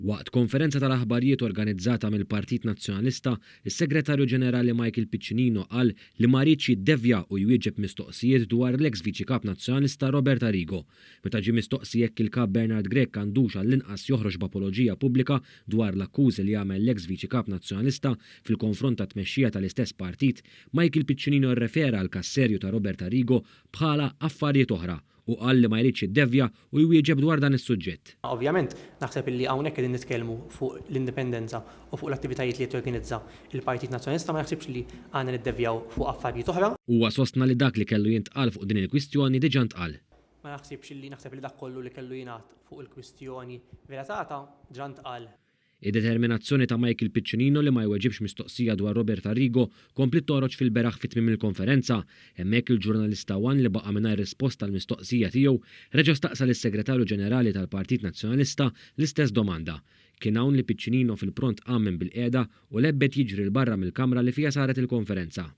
Waqt konferenza tal-aħbarijiet organizzata mill-Partit Nazzjonalista, is-Segretarju Ġenerali Michael Piccinino qal li ma rridx jiddevja u jwieġeb mistoqsijiet dwar l-eks Viċi Kap Nazzjonalista Robert Arrigo. Meta ġie mistoqsi jekk il-Kap Bernard Grech għandux għall-inqas joħroġ b'apoloġija pubblika dwar l-akkużi li għamel l-eks Viċi Kap Nazzjonalista fil-konfront ta' tmexxija tal-istess partit, Michael Piccinino rrefera għal kasserju ta' Robert Arrigo bħala affarijiet oħra u qal li ma jridx jiddevja u jwieġeb dwar dan is-suġġett. Ovvjament, naħseb illi hawnhekk qegħdin nitkellmu fuq l-indipendenza u fuq l-attivitajiet li qed jorganizza il-Partit Nazzjonalista, ma naħsibx li għandna niddevjaw fuq affarijiet oħra. Huwa sostna li dak li kellu jintqal fuq din il-kwistjoni diġà ntqal. Ma naħsibx li dak kollu li kellu jingħad fuq il-kwistjoni relatata ġa ntqal. Id-determinazzjoni ta' Michael Piccinino li ma jweġibx mistoqsija dwar Robert Arrigo kompli toroġ fil-beraħ fit-tmiem il-konferenza, hemmhekk il-ġurnalista Wan li baqa' mingħajr risposta l-mistoqsija tiegħu reġa' staqsa lis-Segretarju Ġenerali tal-Partit Nazzjonalista l-istess domanda. Kien hawn li Piccinino fil-pront għammen bil-qiegħda u lebbet jiġri l-barra mill-kamra li fiha saret il-konferenza.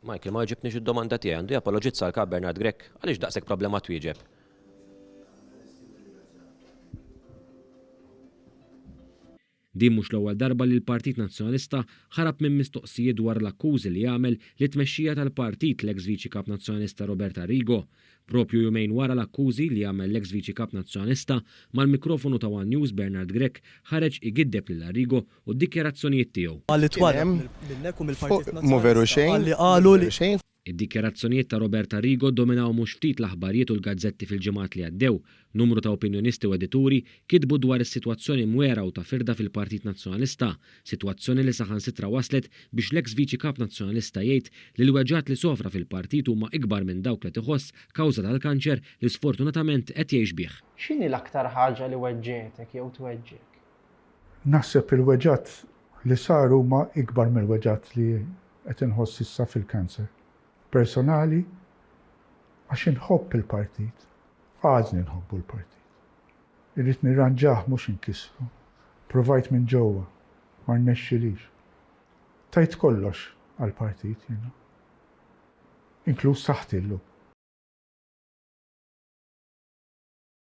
Michael, ma ġibniex id-domanda tiegħi għandu japologizza l-Kap Bernard Grech għaliex daqshekk problema twieġeb. Din mhux l-ewwel darba li l-Partit Nazzjonalista ħarab minn mistoqsijiet dwar l-akkużi li jagħmel li tmexxija tal-partit l-eks Viċi Kap Nazzjonalista Robert Arrigo. Propju jumejn wara l-akkużi li jagħmel l-eks Viċi Kap Nazzjonalista mal-mikrofonu ta' One News Bernard Grech ħareġ igiddeb lil Arrigo u d-dikjarazzjonijiet tiegħu. Għalli twalem minnekum il-Partit Mu veru xejn. Għalli qalu li Id-dikjarazzjonijiet ta' Robert Arrigo dominaw mhux ftit l-aħbarijiet u l-gazzetti fil-ġimgħat li għaddew. Numru ta' opinjonisti u edituri kitbu dwar is-sitwazzjoni mwera u ta' firda fil-Partit Nazzjonalista, sitwazzjoni li saħansitra waslet biex l-eks Viċi Kap Nazzjonalista jgħid li l-weġġat li sofra fil-partit huma ikbar minn dawk li tħoss kawża tal-kanċer li sfortunatament qed jgħix bih. X'inhi l-aktar ħaġa li weġġetek jew tweġġek? Naħseb il-weġġat li saru huma ikbar mill-weġġat li qed inħoss issa fil-kanser. Personali, għax inħobb il-partit, għażni nħobbu l-partit. Irrid nirranġaħ mhux inkisru. Provajt minn ġewwa, ma rnexxilix. Tajt kollox għall-partit, inkluż saħtillu.